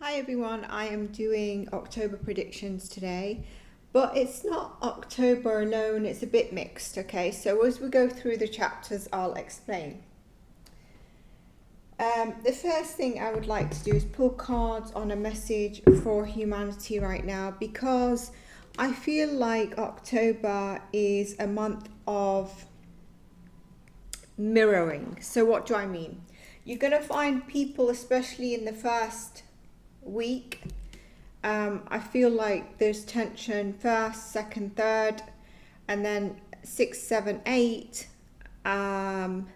Hi everyone, I am doing October predictions today, but it's not October alone, it's a bit mixed, okay? So as we go through the chapters, I'll explain. The first thing I would like to do is pull cards on a message for humanity right now, because I feel like October is a month of mirroring. So what do I mean? You're going to find people, especially in the first week, I feel like there's tension first, second, third, and then 6, 7, 8, then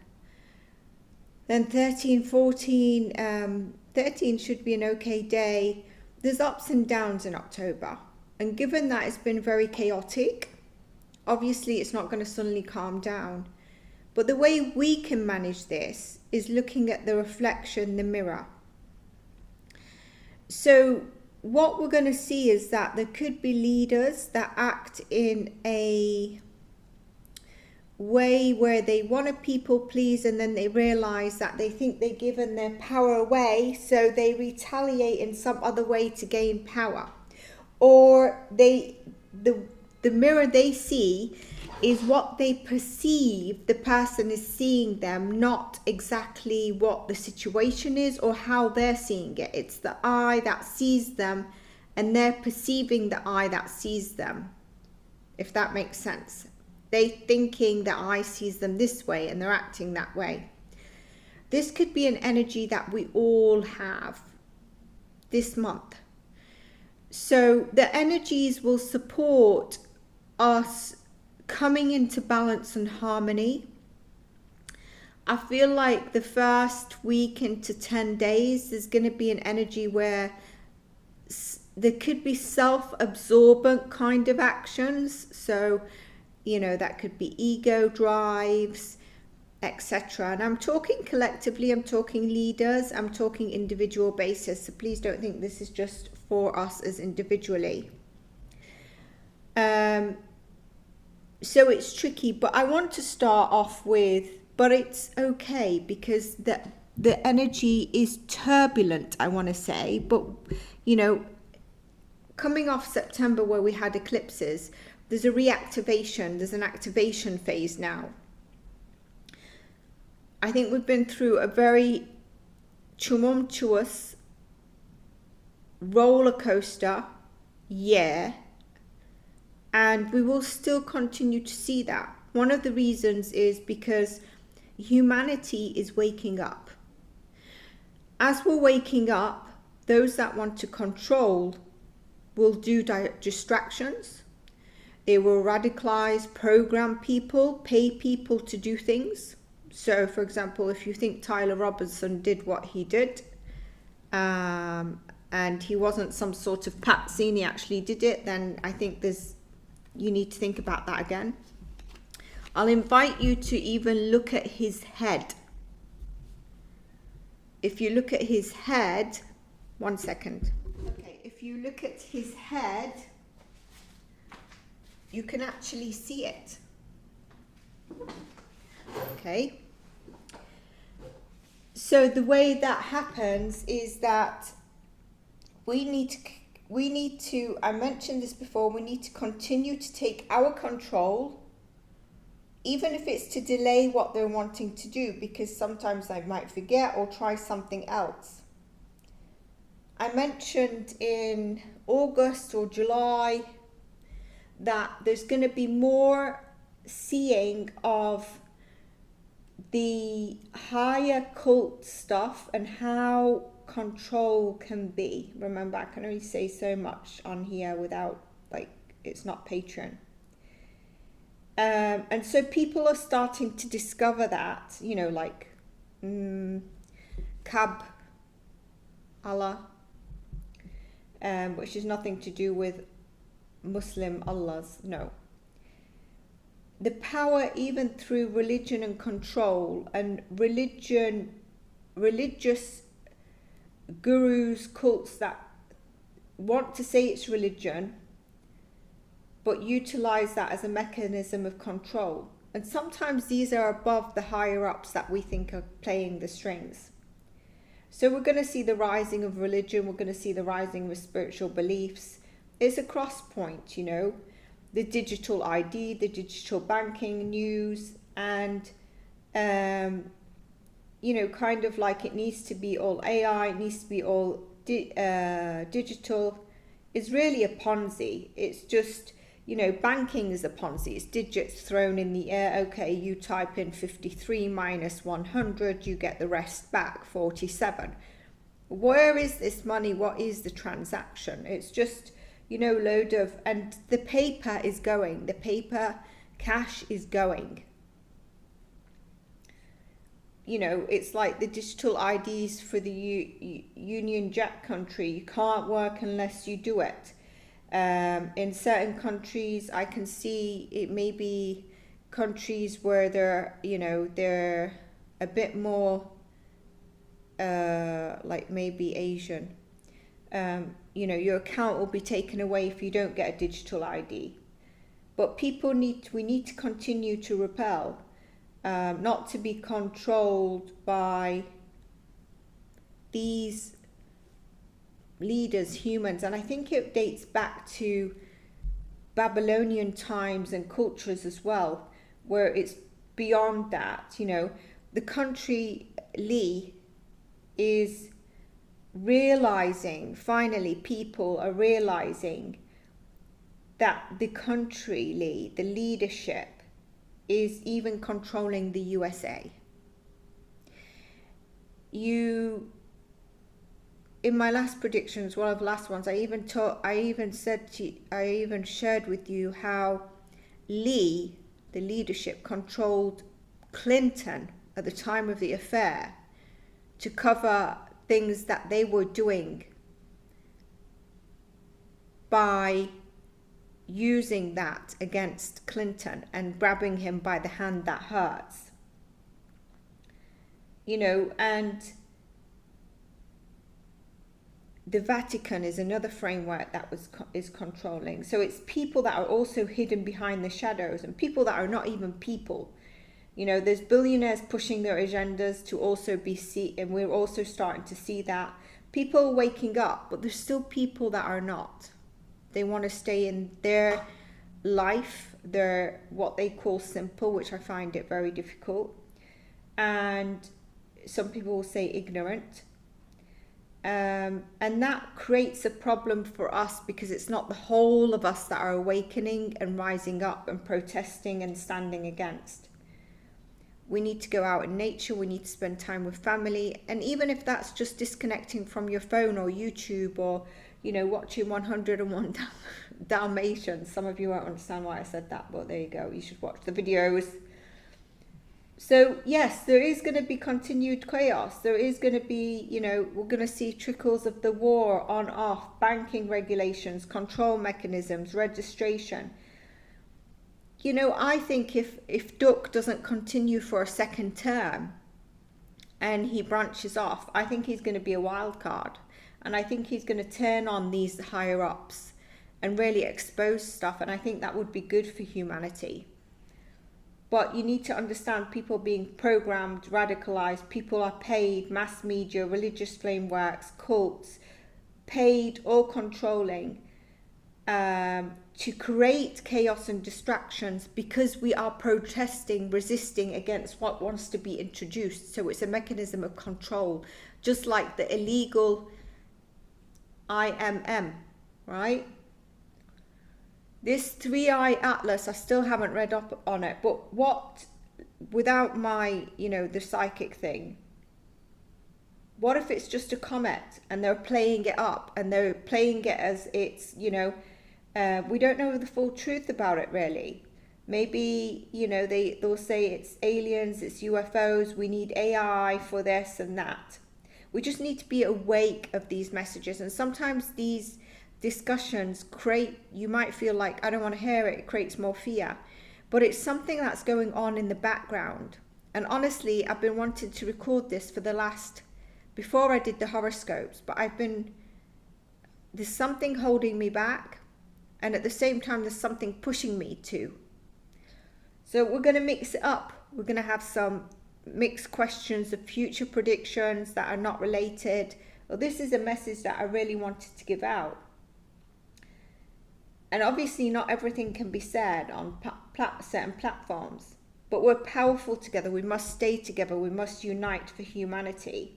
13, 14. 13 should be an okay day. There's ups and downs in October, and given that it's been very chaotic, obviously it's not going to suddenly calm down. But the way we can manage this is looking at the reflection, the mirror. So what we're going to see is that there could be leaders that act in a way where they want to people please, and then they realize that they think they've given their power away, so they retaliate in some other way to gain power. Or the mirror they see is what they perceive the person is seeing them, not exactly what the situation is or how they're seeing it. It's the eye that sees them, and they're perceiving the eye that sees them, if that makes sense. They're thinking the eye sees them this way and they're acting that way. This could be an energy that we all have this month. So the energies will support us coming into balance and harmony. I feel like the first week into 10 days, there's going to be an energy where there could be self-absorbent kind of actions. So, that could be ego drives, etc. And I'm talking collectively, I'm talking leaders, I'm talking individual basis. So please don't think this is just for us as individually. So it's tricky, but I want to start off with, but it's okay, because the energy is turbulent, I want to say. But, coming off September where we had eclipses, there's a reactivation, there's an activation phase now. I think we've been through a very tumultuous roller coaster year, and we will still continue to see that. One of the reasons is because humanity is waking up. As we're waking up, those that want to control will do distractions. They will radicalize, program people, pay people to do things. So, for example, if you think Tyler Robinson did what he did, and he wasn't some sort of patsy and he actually did it, then I think you need to think about that again. I'll invite you to even look at his head. If you look at his head, one second. Okay, if you look at his head, you can actually see it. Okay. So the way that happens is that we need to, I mentioned this before, we need to continue to take our control, even if it's to delay what they're wanting to do, because sometimes they might forget or try something else. I mentioned in August or July that there's going to be more seeing of the higher cult stuff and how control can be. Remember, I can only say so much on here without, it's not Patreon. And so people are starting to discover that, Kab Allah, which is nothing to do with Muslim Allahs, no. The power even through religion and control, and religious gurus, cults that want to say it's religion, but utilize that as a mechanism of control. And sometimes these are above the higher ups that we think are playing the strings. So we're going to see the rising of religion. We're going to see the rising of spiritual beliefs. It's a cross point, you know, the digital ID, the digital banking news, and, you know, kind of like it needs to be all AI, it needs to be all digital. It's really a Ponzi. It's just, you know, banking is a Ponzi. It's digits thrown in the air. Okay, you type in 53 minus 100, you get the rest back, 47. Where is this money? What is the transaction? It's just, you know, load of, and the paper is going. The paper cash is going. You know, it's like the digital IDs for the Union Jack country. You can't work unless you do it. In certain countries, I can see it may be countries where they're, you know, they're a bit more like maybe Asian. You know, your account will be taken away if you don't get a digital ID. But we need to continue to repel. Not to be controlled by these leaders, humans. And I think it dates back to Babylonian times and cultures as well, where it's beyond that. You know, the country Lee is realizing, finally people are realizing that the country Lee, the leadership, is even controlling the USA. In my last predictions, one of the last ones, I even shared with you how Lee, the leadership, controlled Clinton at the time of the affair to cover things that they were doing by using that against Clinton and grabbing him by the hand that hurts. You know, and the Vatican is another framework that is controlling. So it's people that are also hidden behind the shadows, and people that are not even people. You know, there's billionaires pushing their agendas to also be seen, and we're also starting to see that. People are waking up, but there's still people that are not. They want to stay in their life, their what they call simple, which I find it very difficult. And some people will say ignorant. And that creates a problem for us, because it's not the whole of us that are awakening and rising up and protesting and standing against. We need to go out in nature, we need to spend time with family, and even if that's just disconnecting from your phone or YouTube, or, you know, watching 101 Dalmatians. Some of you won't understand why I said that, but there you go, you should watch the videos. So yes, there is going to be continued chaos. There is going to be, you know, we're going to see trickles of the war on off, banking regulations, control mechanisms, registration. You know, I think if Duck doesn't continue for a second term and he branches off, I think he's going to be a wild card. And I think he's going to turn on these higher ups and really expose stuff. And I think that would be good for humanity. But you need to understand, people being programmed, radicalized, people are paid, mass media, religious frameworks, cults, paid or controlling to create chaos and distractions, because we are protesting, resisting against what wants to be introduced. So it's a mechanism of control, just like the illegal IMM, right? This 3-eye atlas, I still haven't read up on it, but what, without my, you know, the psychic thing, what if it's just a comet and they're playing it up and they're playing it as it's, you know, we don't know the full truth about it really. Maybe, you know, they'll say it's aliens, it's UFOs, we need AI for this and that. We just need to be awake of these messages. And sometimes these discussions you might feel like, I don't want to hear it, it creates more fear. But it's something that's going on in the background. And honestly, I've been wanting to record this for before I did the horoscopes, but there's something holding me back. And at the same time, there's something pushing me to. So we're going to mix it up. We're going to have some mixed questions of future predictions that are not related. Well, this is a message that I really wanted to give out. And obviously not everything can be said on certain platforms, but we're powerful together. We must stay together. We must unite for humanity.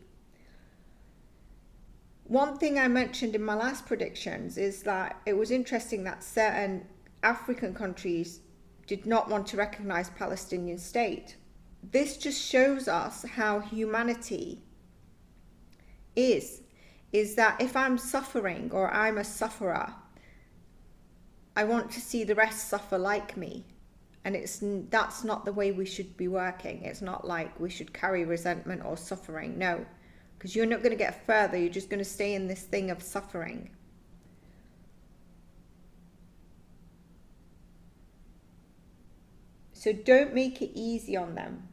One thing I mentioned in my last predictions is that it was interesting that certain African countries did not want to recognize Palestinian state. This just shows us how humanity is that if I'm suffering or I'm a sufferer, I want to see the rest suffer like me. And that's not the way we should be working. It's not like we should carry resentment or suffering. No, because you're not going to get further. You're just going to stay in this thing of suffering. So don't make it easy on them.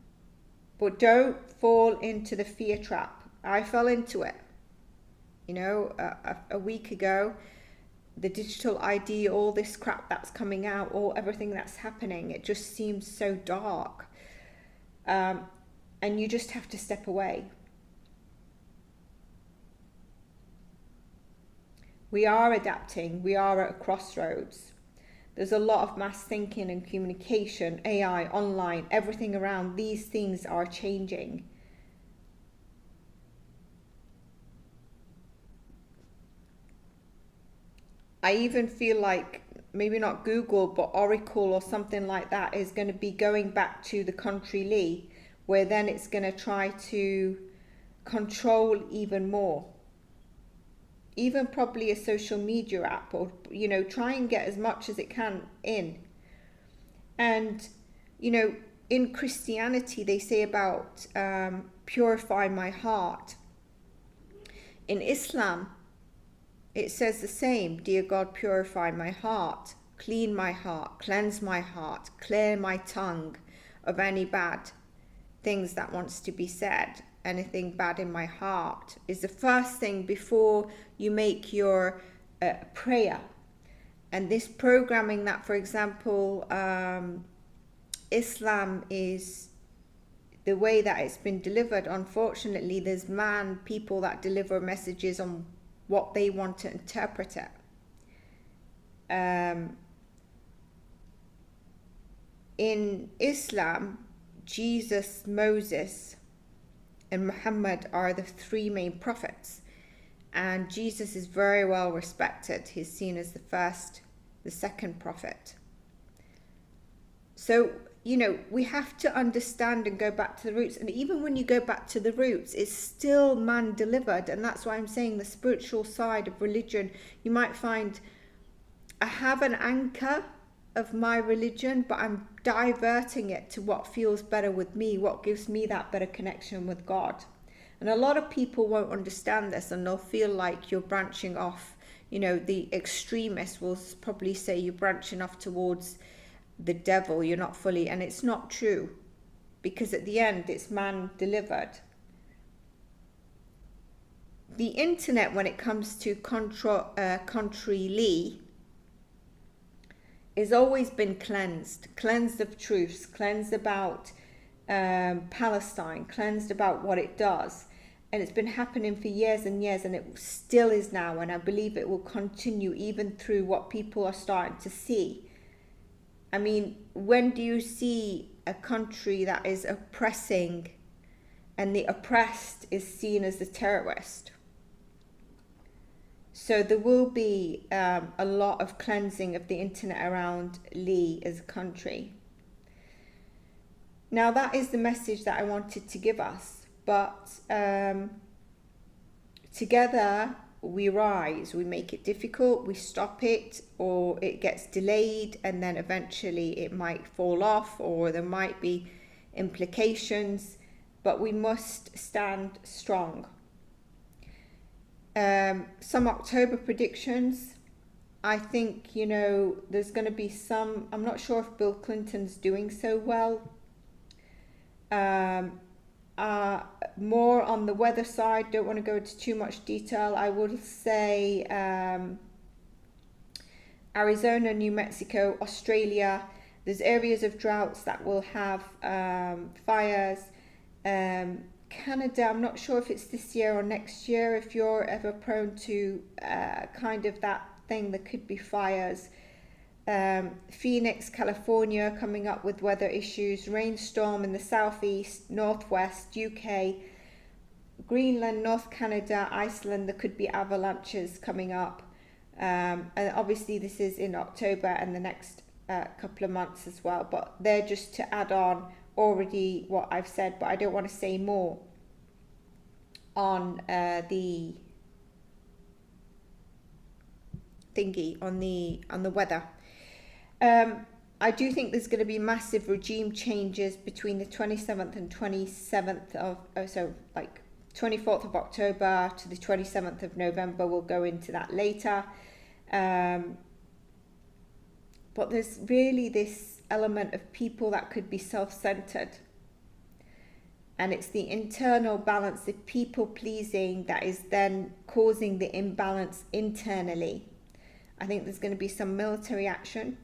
But don't fall into the fear trap. I fell into it. You know, a week ago, the digital ID, all this crap that's coming out, everything that's happening, it just seems so dark. And you just have to step away. We are adapting. We are at a crossroads. There's a lot of mass thinking and communication, AI, online, everything around. These things are changing. I even feel like maybe not Google, but Oracle or something like that is going to be going back to the country Lee, where then it's going to try to control even more. Even probably a social media app, or, you know, try and get as much as it can in. And, you know, in Christianity, they say about purify my heart. In Islam, it says the same. Dear God, purify my heart, clean my heart, cleanse my heart, clear my tongue of any bad things that wants to be said. Anything bad in my heart is the first thing before you make your prayer. And this programming that, for example, Islam is the way that it's been delivered. Unfortunately, there's people that deliver messages on what they want to interpret it. In Islam, Jesus, Moses, and Muhammad are the three main prophets. And Jesus is very well respected. He's seen as the second prophet. So, you know, we have to understand and go back to the roots. And even when you go back to the roots, it's still man delivered. And that's why I'm saying the spiritual side of religion, you might find I have an anchor of my religion, but I'm diverting it to what feels better with me, what gives me that better connection with God. And a lot of people won't understand this, and they'll feel like you're branching off. You know, the extremists will probably say you're branching off towards the devil, you're not fully, and it's not true, because at the end it's man delivered. The internet, when it comes to country Lee, has always been cleansed of truths, cleansed about Palestine, cleansed about what it does. And it's been happening for years and years, and it still is now, and I believe it will continue even through what people are starting to see. I mean, when do you see a country that is oppressing and the oppressed is seen as the terrorist? So there will be a lot of cleansing of the internet around Lee as a country. Now that is the message that I wanted to give us, but together we rise, we make it difficult, we stop it, or it gets delayed, and then eventually it might fall off, or there might be implications, but we must stand strong. Some October predictions, I think, you know, there's going to be some, I'm not sure if Bill Clinton's doing so well. More on the weather side, don't want to go into too much detail. I would say Arizona, New Mexico, Australia, there's areas of droughts that will have fires. Canada, I'm not sure if it's this year or next year, if you're ever prone to kind of that thing, there could be fires. Phoenix, California, coming up with weather issues, rainstorm in the southeast, northwest, UK, Greenland, North Canada, Iceland, there could be avalanches coming up. And obviously this is in October and the next couple of months as well, but they're just to add on already what I've said, but I don't want to say more on the thingy, on the weather. I do think there's going to be massive regime changes between the 27th and 27th of, 24th of October to the 27th of November. We'll go into that later. But there's really this element of people that could be self-centered. And it's the internal balance of people pleasing that is then causing the imbalance internally. I think there's going to be some military action.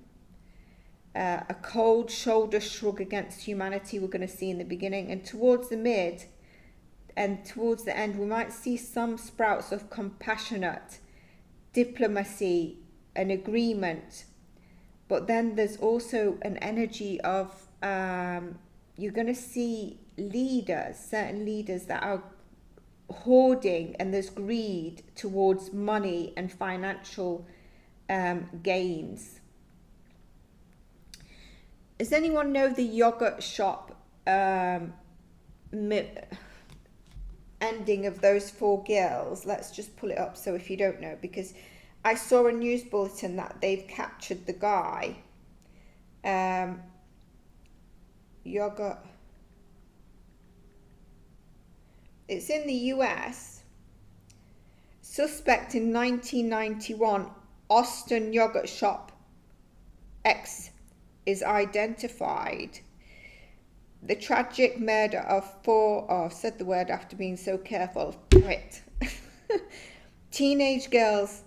A cold shoulder shrug against humanity we're going to see in the beginning. And towards the mid and towards the end, we might see some sprouts of compassionate diplomacy and agreement. But then there's also an energy of, you're going to see leaders, certain leaders that are hoarding, and there's greed towards money and financial gains. Does anyone know the yogurt shop ending of those 4 girls? Let's just pull it up, so if you don't know, because I saw a news bulletin that they've captured the guy. Yogurt. It's in the US. Suspect in 1991 Austin yogurt shop X is identified. The tragic murder of 4, I've said the word after being so careful, teenage girls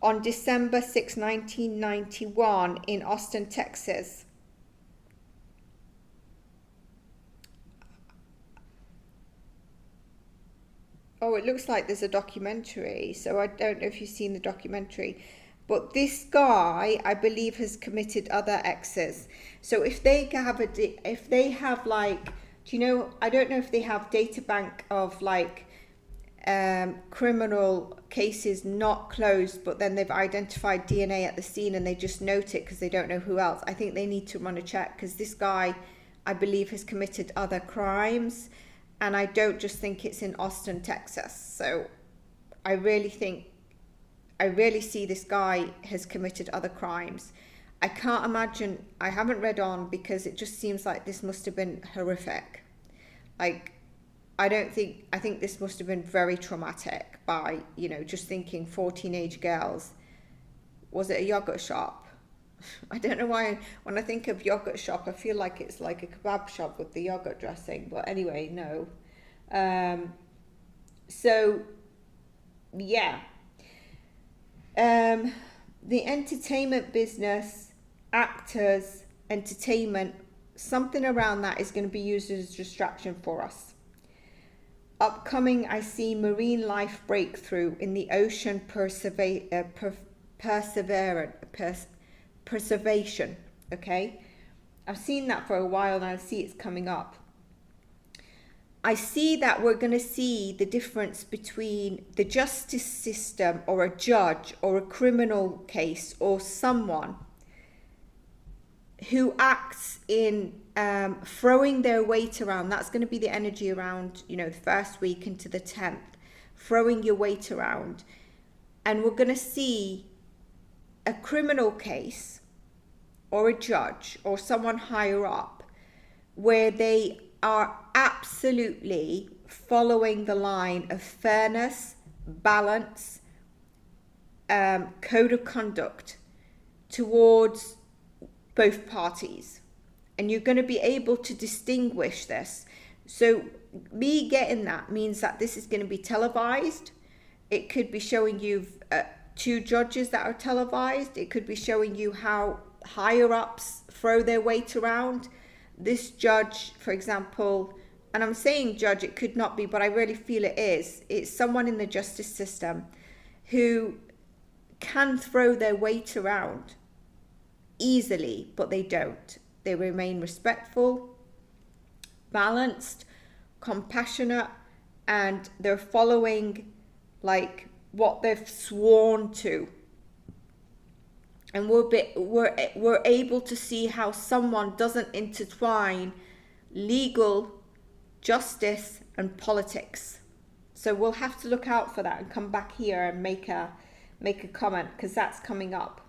on December 6, 1991 in Austin, Texas. Oh, it looks like there's a documentary, so I don't know if you've seen the documentary. But this guy, I believe, has committed other exes. So if they have like, do you know, I don't know if they have data bank of like criminal cases not closed, but then they've identified DNA at the scene and they just note it because they don't know who else. I think they need to run a check because this guy, I believe, has committed other crimes. And I don't just think it's in Austin, Texas. So I really see this guy has committed other crimes. I can't imagine, I haven't read on because it just seems like this must have been horrific. Like, I think this must have been very traumatic by, you know, just thinking 4 teenage girls. Was it a yogurt shop? I don't know why, when I think of yogurt shop, I feel like it's like a kebab shop with the yogurt dressing. But anyway, no. So, yeah. The entertainment business, actors, entertainment, something around that is going to be used as a distraction for us. Upcoming, I see marine life breakthrough in the ocean preservation, okay? I've seen that for a while and I see it's coming up. I see that we're going to see the difference between the justice system or a judge or a criminal case or someone who acts in throwing their weight around. That's going to be the energy around, you know, the first week into the 10th, throwing your weight around. And we're going to see a criminal case or a judge or someone higher up where they are absolutely following the line of fairness, balance, code of conduct towards both parties. And you're going to be able to distinguish this. So me getting that means that this is going to be televised. It could be showing you 2 judges that are televised. It could be showing you how higher ups throw their weight around. This judge, for example, and I'm saying judge, it could not be, but I really feel it is. It's someone in the justice system who can throw their weight around easily, but they don't. They remain respectful, balanced, compassionate, and they're following like what they've sworn to. And we're able to see how someone doesn't intertwine legal, justice, and politics. So we'll have to look out for that and come back here and make a comment, because that's coming up.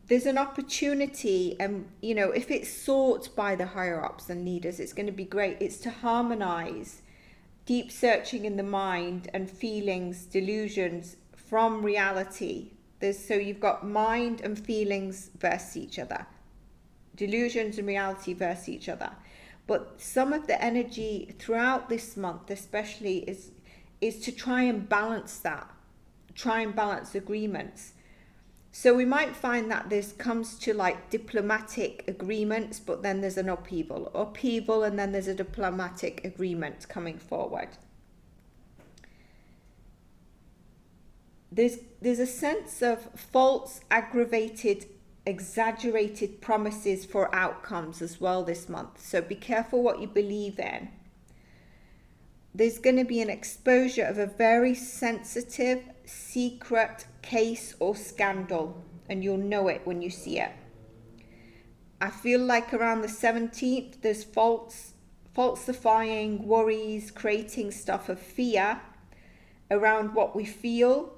There's an opportunity, and if it's sought by the higher ups and leaders, it's going to be great. It's to harmonize deep searching in the mind and feelings, delusions from reality. So you've got mind and feelings versus each other, delusions and reality versus each other. But some of the energy throughout this month especially is to try and balance that, try and balance agreements. So we might find that this comes to like diplomatic agreements, but then there's an upheaval, and then there's a diplomatic agreement coming forward. There's a sense of false, aggravated, exaggerated promises for outcomes as well this month. So be careful what you believe in. There's going to be an exposure of a very sensitive, secret case or scandal, and you'll know it when you see it. I feel like around the 17th, there's falsifying, worries, creating stuff of fear around what we feel,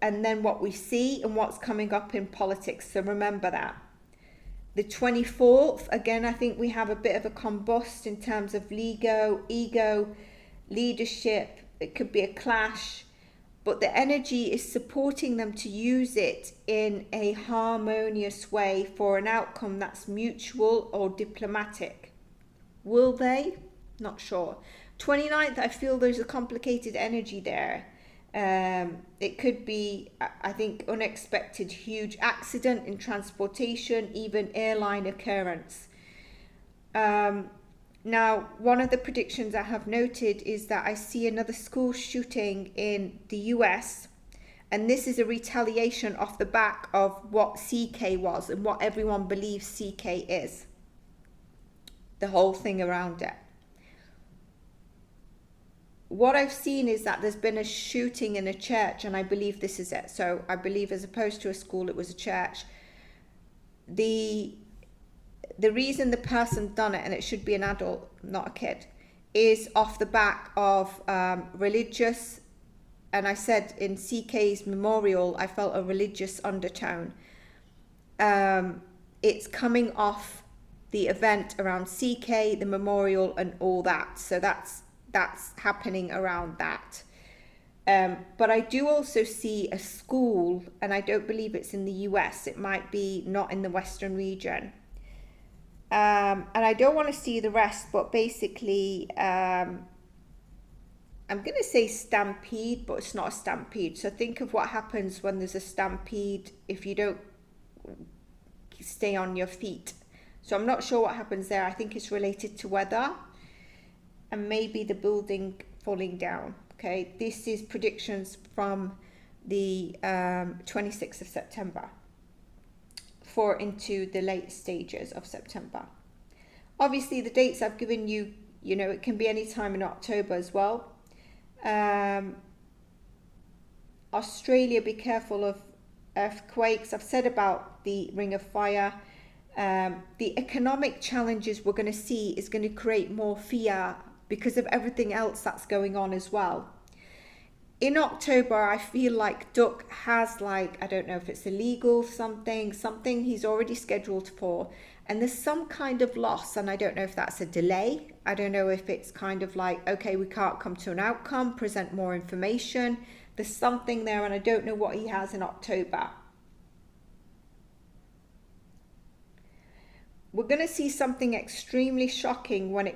and then what we see, and what's coming up in politics. So remember that. The 24th, again, I think we have a bit of a combust in terms of ego, leadership. It could be a clash, but the energy is supporting them to use it in a harmonious way for an outcome that's mutual or diplomatic. Will they? Not sure. 29th, I feel there's a complicated energy there. It could be, I think, unexpected huge accident in transportation, even airline occurrence. Now, one of the predictions I have noted is that I see another school shooting in the US, and this is a retaliation off the back of what CK was and what everyone believes CK is. The whole thing around it. What I've seen is that there's been a shooting in a church, and I believe this is it. So I believe, as opposed to a school, it was a church. The reason the person done it, and it should be an adult, not a kid, is off the back of religious, and I said in CK's memorial, I felt a religious undertone. It's coming off the event around CK, the memorial, and all that. So that's happening around that. But I do also see a school, and I don't believe it's in the US. It might be not in the Western region. And I don't want to see the rest, but basically, I'm going to say stampede, but it's not a stampede. So think of what happens when there's a stampede if you don't stay on your feet. So I'm not sure what happens there. I think it's related to weather and maybe the building falling down. Okay, this is predictions from the 26th of September for into the late stages of September. Obviously, the dates I've given you, it can be any time in October as well. Australia, be careful of earthquakes. I've said about the Ring of Fire. The economic challenges we're going to see is going to create more fear because of everything else that's going on as well. In October, I feel like Duck has I don't know if it's illegal, something he's already scheduled for, and there's some kind of loss, and I don't know if that's a delay. I don't know if it's kind of okay, we can't come to an outcome, present more information. There's something there, and I don't know what he has in October. We're going to see something extremely shocking when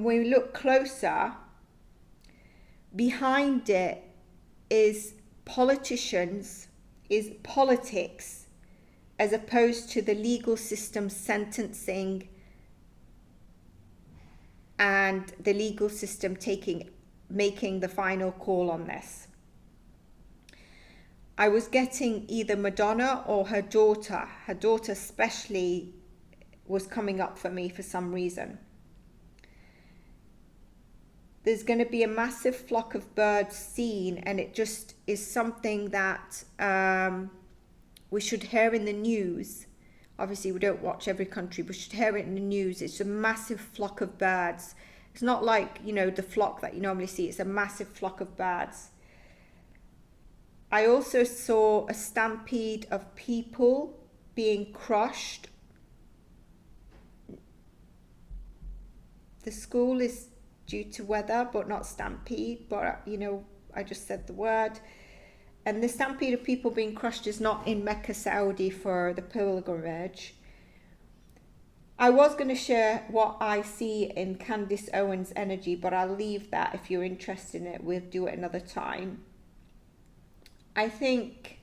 we look closer, behind it is politics, as opposed to the legal system sentencing and the legal system making the final call on this. I was getting either Madonna or her daughter. Her daughter especially was coming up for me for some reason. There's going to be a massive flock of birds seen, and it just is something that we should hear in the news. Obviously, we don't watch every country, but we should hear it in the news. It's a massive flock of birds. It's not like, you know, the flock that you normally see. It's a massive flock of birds. I also saw a stampede of people being crushed. The school is due to weather, but not stampede. But, you know, I just said the word. And the stampede of people being crushed is not in Mecca, Saudi for the pilgrimage. I was going to share what I see in Candace Owens' energy, but I'll leave that. If you're interested in it, we'll do it another time. I think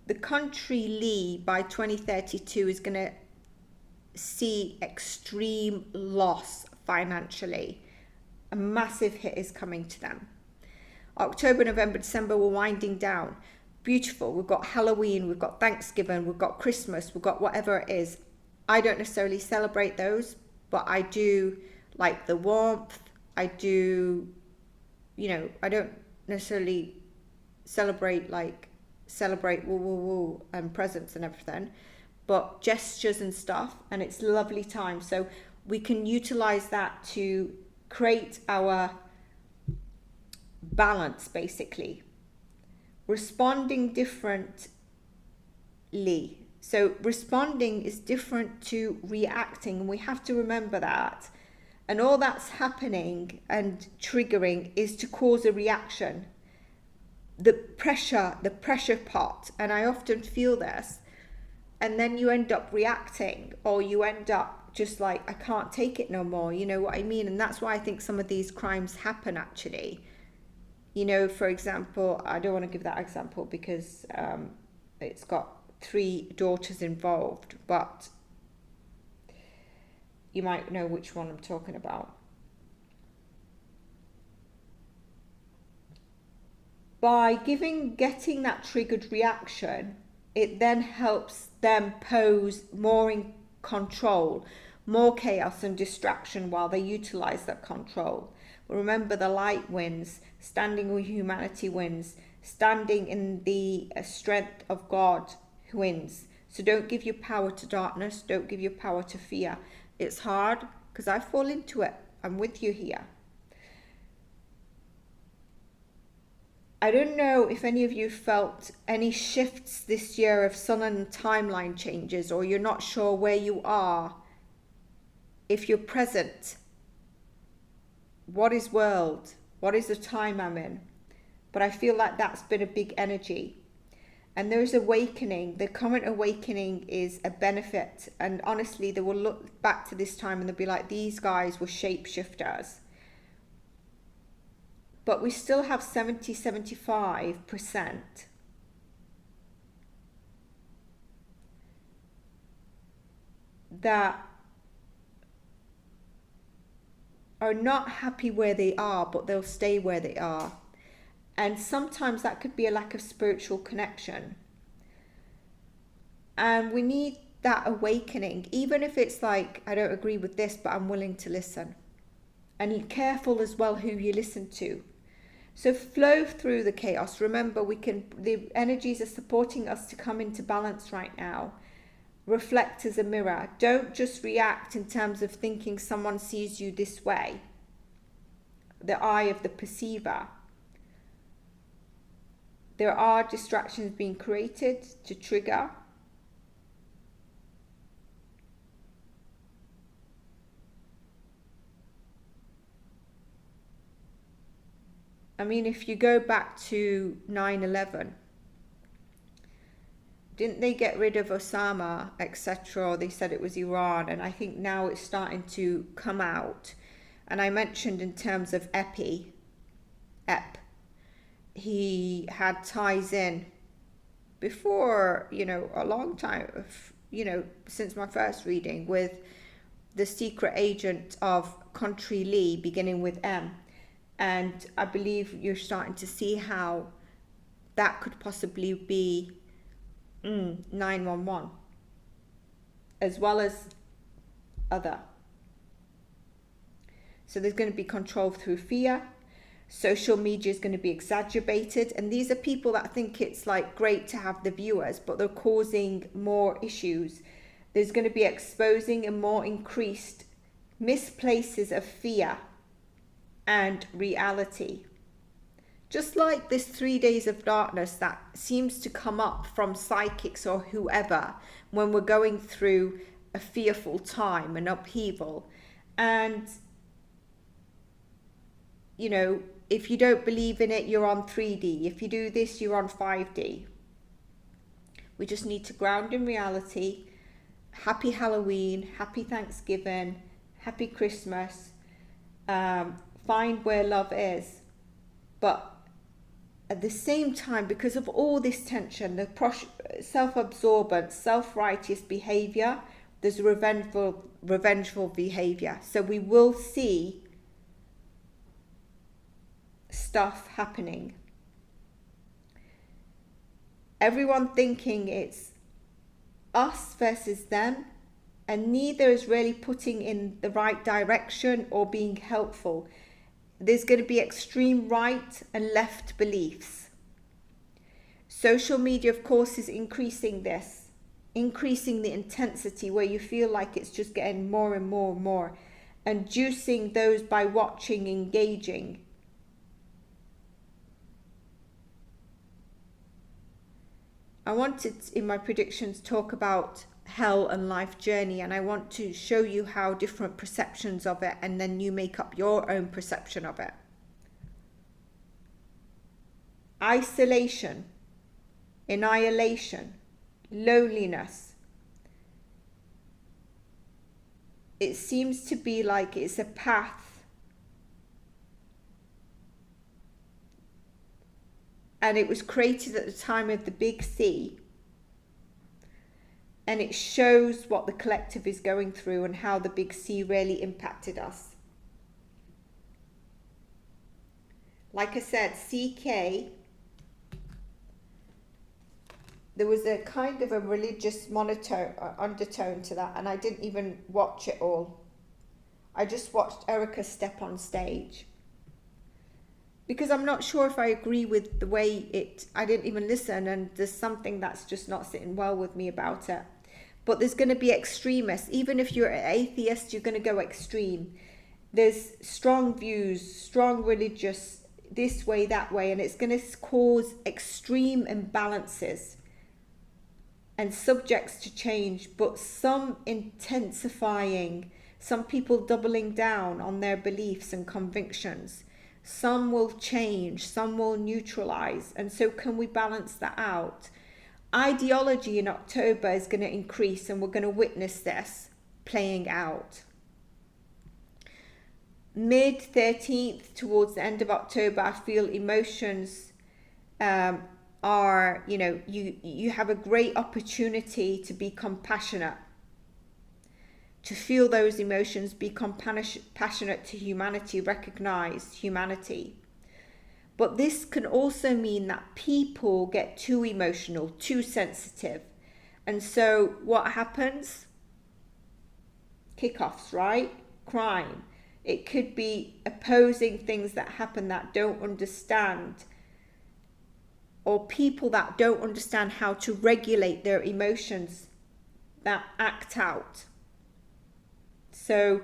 the country Lee by 2032 is going to see extreme loss financially. A massive hit is coming to them. October, November, December, we're winding down. Beautiful. We've got Halloween, we've got Thanksgiving, we've got Christmas, we've got whatever it is. I don't necessarily celebrate those, but I do like the warmth. I do, you know, I don't necessarily celebrate woo woo woo and presents and everything, but gestures and stuff, and it's a lovely time. So we can utilize that to create our balance, basically. Responding differently. So responding is different to reacting, and we have to remember that. And all that's happening and triggering is to cause a reaction. The pressure pot, and I often feel this, and then you end up reacting, or you end up just like, I can't take it no more, you know what I mean? And that's why I think some of these crimes happen actually. You know, for example, I don't want to give that example because it's got 3 daughters involved, but you might know which one I'm talking about. By getting that triggered reaction, it then helps them pose more in control, more chaos and distraction while they utilize that control. But remember, the light wins, standing with humanity wins, standing in the strength of God wins. So don't give your power to darkness, don't give your power to fear. It's hard because I fall into it. I'm with you here. I don't know if any of you felt any shifts this year of sun and timeline changes, or you're not sure where you are, if you're present. What is world? What is the time I'm in? But I feel like that's been a big energy. And there's awakening. The current awakening is a benefit. And honestly, they will look back to this time and they'll be like, these guys were shapeshifters. But we still have 75% that are not happy where they are, but they'll stay where they are. And sometimes that could be a lack of spiritual connection. And we need that awakening, even if it's like, I don't agree with this, but I'm willing to listen. And be careful as well who you listen to. So flow through the chaos. Remember, the energies are supporting us to come into balance right now. Reflect as a mirror. Don't just react in terms of thinking someone sees you this way. The eye of the perceiver. There are distractions being created to trigger. I mean, if you go back to 9/11, didn't they get rid of Osama, etc.? They said it was Iran, and I think now it's starting to come out. And I mentioned in terms of he had ties in before, a long time, since my first reading, with the secret agent of Country Lee, beginning with M. And I believe you're starting to see how that could possibly be 911, as well as other. So there's going to be control through fear. Social media is going to be exacerbated, and these are people that think it's like great to have the viewers, but they're causing more issues. There's going to be exposing and more increased misplaces of fear and reality. Just like this 3 days of darkness that seems to come up from psychics or whoever when we're going through a fearful time, an upheaval. And, if you don't believe in it, you're on 3D. If you do this, you're on 5D. We just need to ground in reality. Happy Halloween, happy Thanksgiving, happy Christmas. Find where love is. But at the same time, because of all this tension, the self-absorbent, self-righteous behavior, there's revengeful behavior. So we will see stuff happening. Everyone thinking it's us versus them, and neither is really putting in the right direction or being helpful. There's going to be extreme right and left beliefs. Social media, of course, is increasing the intensity, where you feel like it's just getting more and more and more, and juicing those by watching, engaging. I wanted in my predictions talk about hell and life journey, and I want to show you how different perceptions of it, and then you make up your own perception of it. Isolation, annihilation, loneliness. It seems to be like it's a path and it was created at the time of the Big C. And it shows what the collective is going through and how the Big C really impacted us. Like I said, CK, there was a kind of a religious undertone to that, and I didn't even watch it all. I just watched Erica step on stage. Because I'm not sure if I agree with the way I didn't even listen, and there's something that's just not sitting well with me about it. But there's going to be extremists. Even if you're an atheist, you're going to go extreme. There's strong views, strong religious, this way, that way, and it's going to cause extreme imbalances and subjects to change, but some intensifying, some people doubling down on their beliefs and convictions. Some will change, some will neutralize. And so can we balance that out? Ideology in October is going to increase, and we're going to witness this playing out. Mid 13th, towards the end of October, I feel emotions are, you have a great opportunity to be compassionate, to feel those emotions, be compassionate to humanity, recognize humanity. But this can also mean that people get too emotional, too sensitive. And so what happens? Kickoffs, right? Crime. It could be opposing things that happen that don't understand, or people that don't understand how to regulate their emotions, that act out. So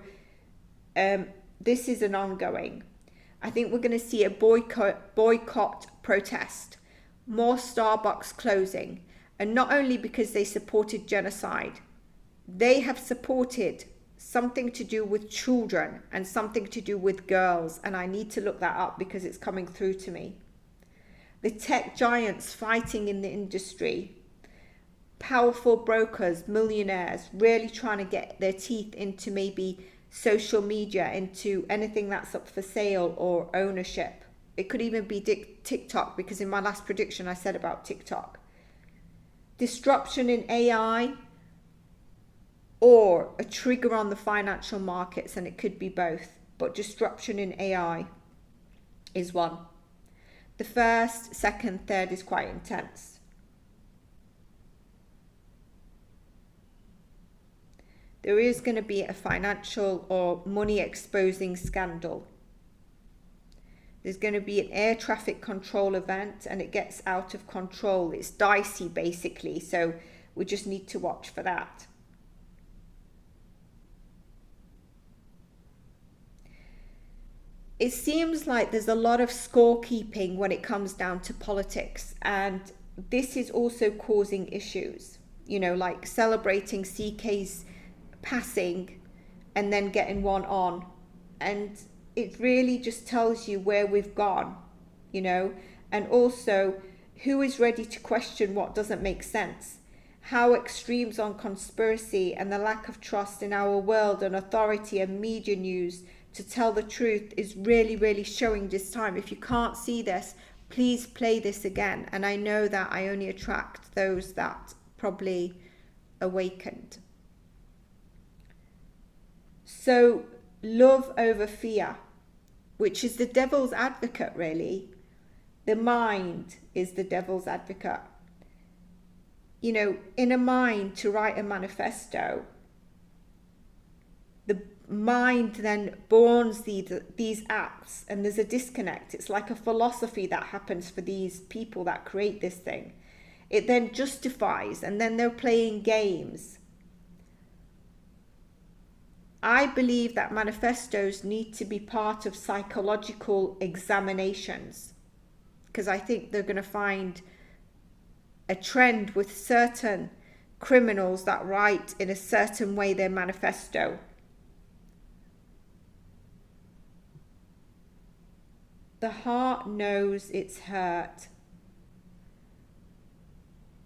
this is an ongoing. I think we're going to see a boycott protest, more Starbucks closing, and not only because they supported genocide, they have supported something to do with children and something to do with girls, and I need to look that up because it's coming through to me. The tech giants fighting in the industry, powerful brokers, millionaires, really trying to get their teeth into maybe social media, into anything that's up for sale or ownership. It could even be TikTok, because in my last prediction I said about TikTok. disruption in AI, or a trigger on the financial markets, and it could be both, but disruption in AI is one. The first, second, third is quite intense. There is going to be a financial or money exposing scandal. There's going to be an air traffic control event, and it gets out of control. It's dicey basically, so we just need to watch for that. It seems like there's a lot of scorekeeping when it comes down to politics, and this is also causing issues, you know, like celebrating CK's passing and then getting one on, and it really just tells you where we've gone, you know, and also who is ready to question what doesn't make sense, how extremes on conspiracy and the lack of trust in our world and authority and media news to tell the truth is really, really showing this time. If you can't see this, please play this again. And I know that I only attract those that probably awakened. So love over fear, which is the devil's advocate really. The mind is the devil's advocate. You know, in a mind to write a manifesto, the mind then borns these acts, and there's a disconnect. It's like a philosophy that happens for these people that create this thing. It then justifies, and then they're playing games. I believe that manifestos need to be part of psychological examinations, because I think they're going to find a trend with certain criminals that write in a certain way their manifesto. The heart knows it's hurt,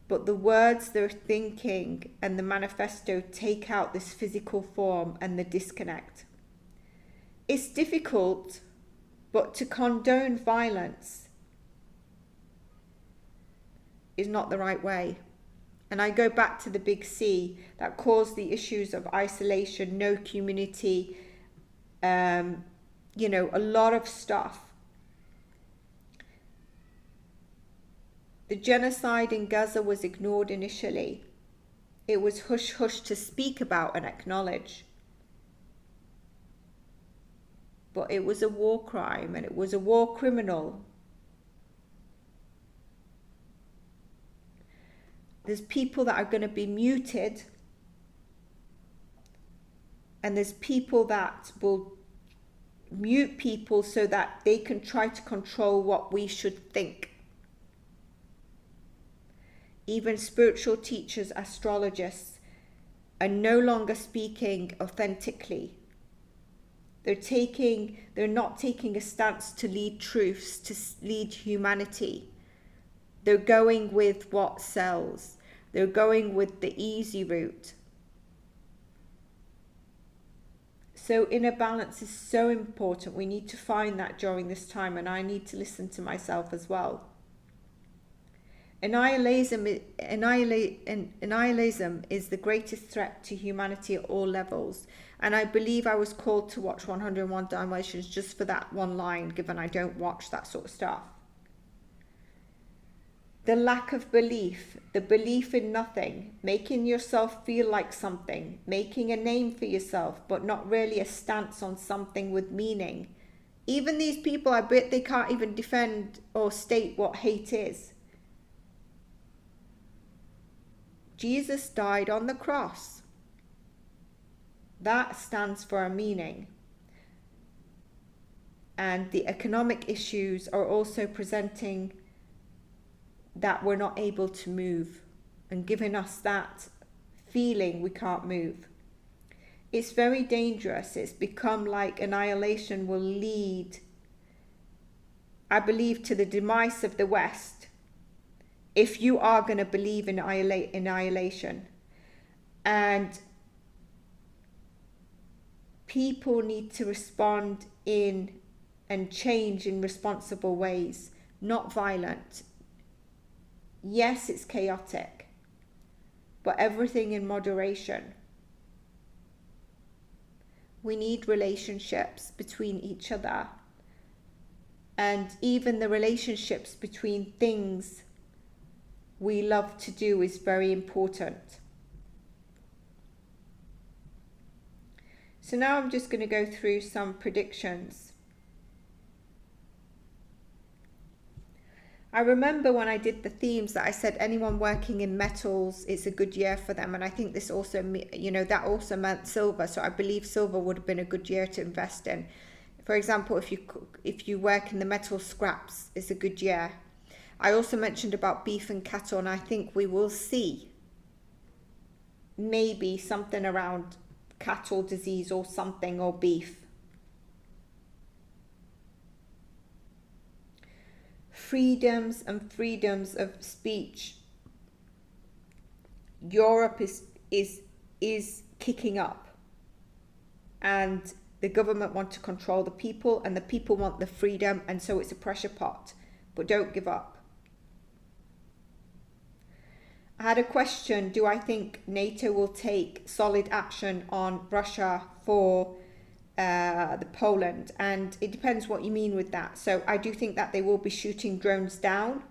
but the words they're thinking and the manifesto take out this physical form and the disconnect. It's difficult, but to condone violence is not the right way. And I go back to the big C that caused the issues of isolation, no community, you know, a lot of stuff. The genocide in Gaza was ignored initially. It was hush hush to speak about and acknowledge. But it was a war crime, and it was a war criminal. There's people that are going to be muted, and there's people that will mute people so that they can try to control what we should think. Even spiritual teachers, astrologists are no longer speaking authentically. They're not taking a stance to lead truths, to lead humanity. They're going with what sells. They're going with the easy route. So inner balance is so important. We need to find that during this time, and I need to listen to myself as well. Annihilatism is the greatest threat to humanity at all levels. And I believe I was called to watch 101 Dalmatians just for that one line, given I don't watch that sort of stuff. The lack of belief, the belief in nothing, making yourself feel like something, making a name for yourself, but not really a stance on something with meaning. Even these people, I bet they can't even defend or state what hate is. Jesus died on the cross. That stands for a meaning. And the economic issues are also presenting that we're not able to move and giving us that feeling we can't move. It's very dangerous. It's become like annihilation will lead, I believe, to the demise of the West. If you are going to believe in annihilation, and people need to respond in and change in responsible ways, not violent. Yes, it's chaotic, but everything in moderation. We need relationships between each other, and even the relationships between things we love to do is very important. So now I'm just going to go through some predictions. I remember when I did the themes that I said anyone working in metals, it's a good year for them. And I think this also, you know, that also meant silver. So I believe silver would have been a good year to invest in. For example, if you work in the metal scraps, it's a good year. I also mentioned about beef and cattle, and I think we will see maybe something around cattle disease or something, or beef. Freedoms and freedoms of speech. Europe is kicking up, and the government want to control the people, and the people want the freedom, and so it's a pressure pot. But don't give up. I had a question, do I think NATO will take solid action on Russia for the Poland? And it depends what you mean with that. So I do think that they will be shooting drones down,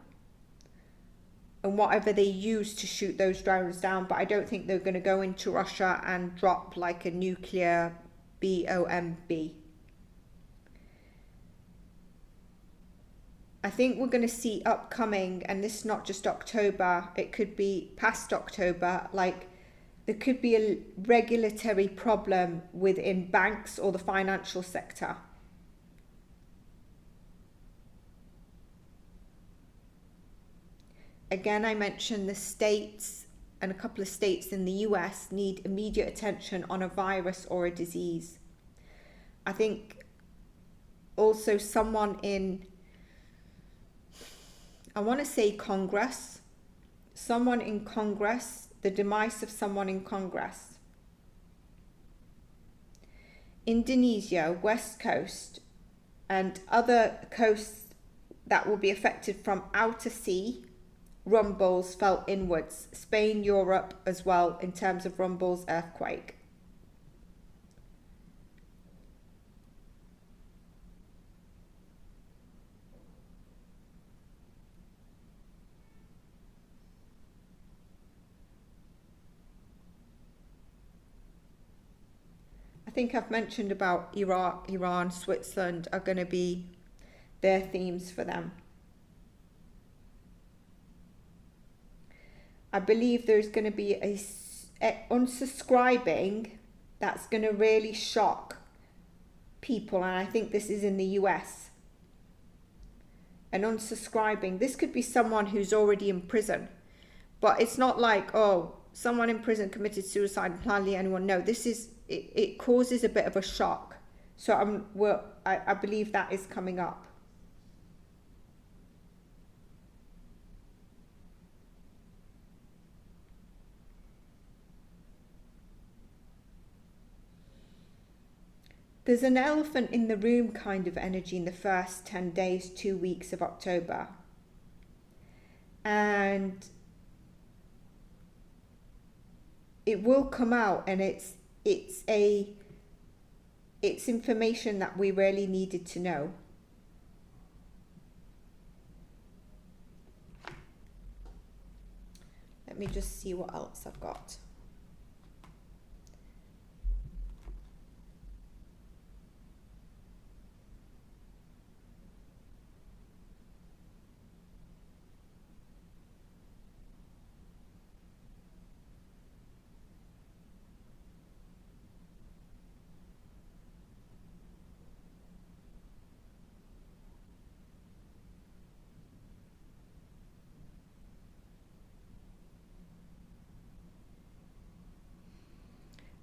and whatever they use to shoot those drones down, but I don't think they're going to go into Russia and drop like a nuclear bomb. I think we're going to see upcoming, and this is not just October, it could be past October, like there could be a regulatory problem within banks or the financial sector. Again, I mentioned the states, and a couple of states in the US need immediate attention on a virus or a disease. I think also someone in, I want to say Congress, someone in Congress, the demise of someone in Congress. Indonesia, West Coast, and other coasts that will be affected from outer sea, rumbles felt inwards. Spain, Europe as well, in terms of rumbles, earthquake. I think I've mentioned about Iraq, Iran, Switzerland are going to be their themes for them. I believe there's going to be a unsubscribing that's going to really shock people, and I think this is in the US. An unsubscribing, this could be someone who's already in prison, but it's not like, oh, someone in prison committed suicide and planned anyone. No, this is, it causes a bit of a shock. So I believe that is coming up. There's an elephant in the room kind of energy in the first 10 days, 2 weeks of October. And it will come out, and it's information that we really needed to know. Let me just see what else I've got.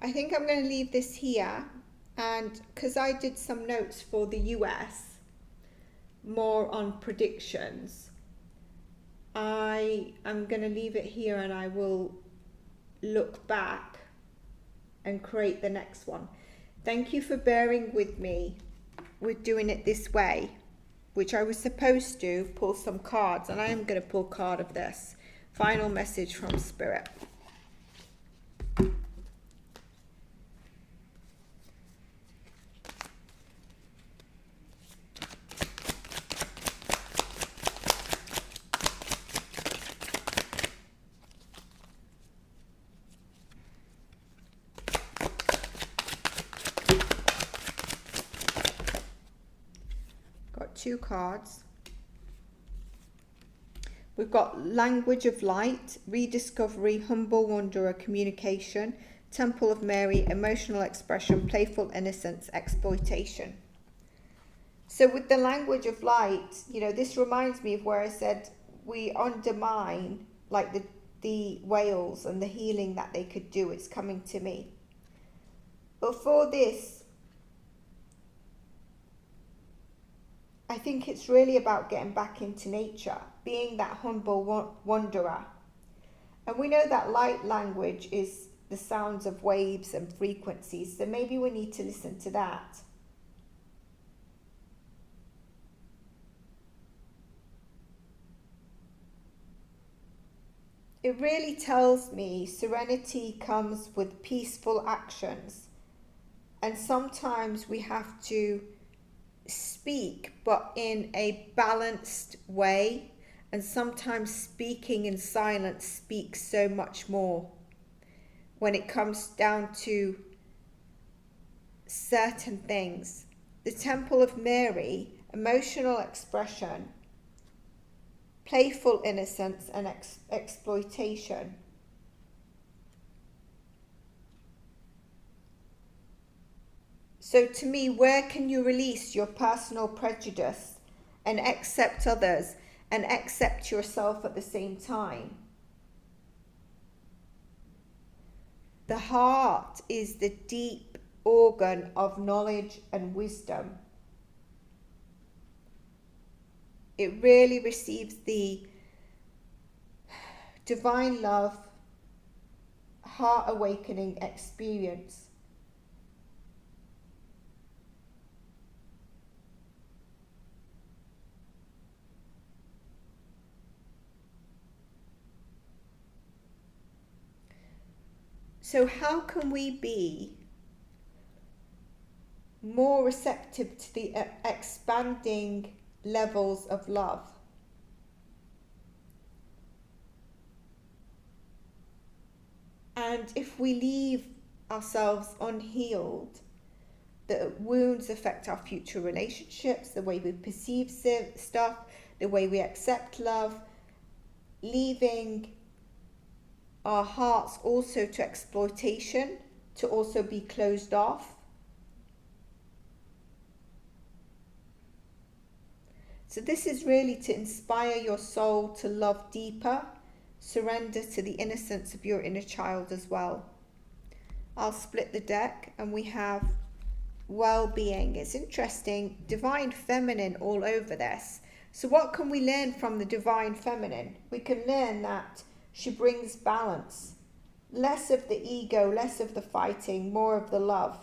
I think I'm going to leave this here, and because I did some notes for the US, more on predictions, I am going to leave it here, and I will look back and create the next one. Thank you for bearing with me with doing it this way, which I was supposed to pull some cards, and I am going to pull a card of this. Final message from Spirit. 2 cards. We've got Language of Light, Rediscovery, Humble Wanderer, Communication, Temple of Mary, Emotional Expression, Playful Innocence, Exploitation. So with the Language of Light, you know, this reminds me of where I said we undermine like the whales and the healing that they could do. It's coming to me. But for this, I think it's really about getting back into nature, being that humble wanderer. And we know that light language is the sounds of waves and frequencies, so maybe we need to listen to that. It really tells me serenity comes with peaceful actions. And sometimes we have to speak, but in a balanced way. And sometimes speaking in silence speaks so much more when it comes down to certain things. The Temple of Mary, emotional expression, playful innocence, and exploitation. So to me, where can you release your personal prejudice and accept others and accept yourself at the same time? The heart is the deep organ of knowledge and wisdom. It really receives the divine love, heart awakening experience. So how can we be more receptive to the expanding levels of love? And if we leave ourselves unhealed, the wounds affect our future relationships, the way we perceive stuff, the way we accept love, leaving our hearts also to exploitation, to also be closed off. So this is really to inspire your soul to love deeper, surrender to the innocence of your inner child as well. I'll split the deck and we have well-being. It's interesting, divine feminine all over this. So what can we learn from the divine feminine? We can learn that she brings balance, less of the ego, less of the fighting, more of the love.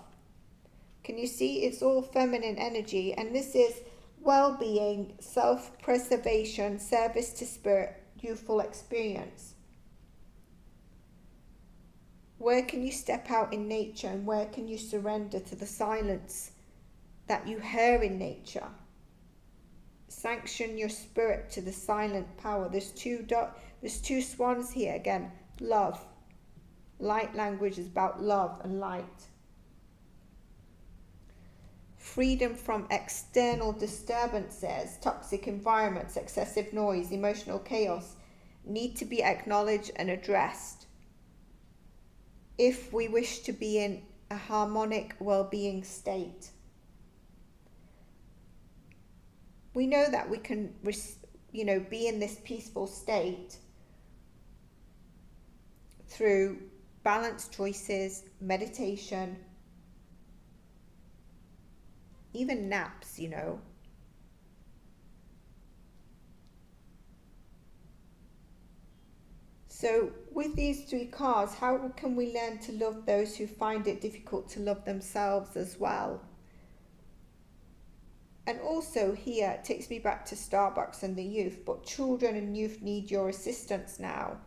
Can you see? It's all feminine energy, and this is well-being, self-preservation, service to spirit, youthful experience. Where can you step out in nature, and where can you surrender to the silence that you hear in nature? Sanction your spirit to the silent power. There's two swans here again. Love. Light language is about love and light. Freedom from external disturbances, toxic environments, excessive noise, emotional chaos need to be acknowledged and addressed if we wish to be in a harmonic well-being state. We know that we can, be in this peaceful state through balanced choices, meditation, even naps, So with these 3 cards, how can we learn to love those who find it difficult to love themselves as well? And also here, it takes me back to Starbucks and the youth, but children and youth need your assistance now.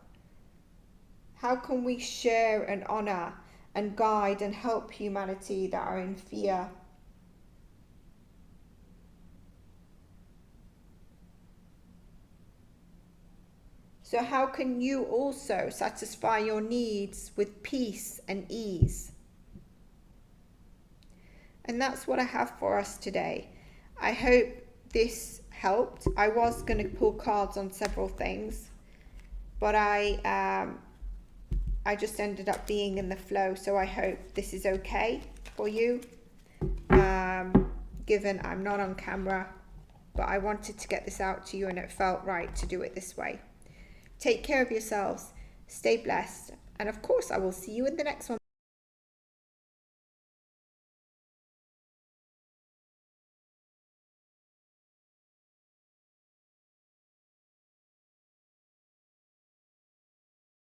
How can we share and honor and guide and help humanity that are in fear? So how can you also satisfy your needs with peace and ease? And that's what I have for us today. I hope this helped. I was going to pull cards on several things, but I just ended up being in the flow, so I hope this is okay for you, given I'm not on camera, but I wanted to get this out to you and it felt right to do it this way. Take care of yourselves, stay blessed, and of course I will see you in the next one.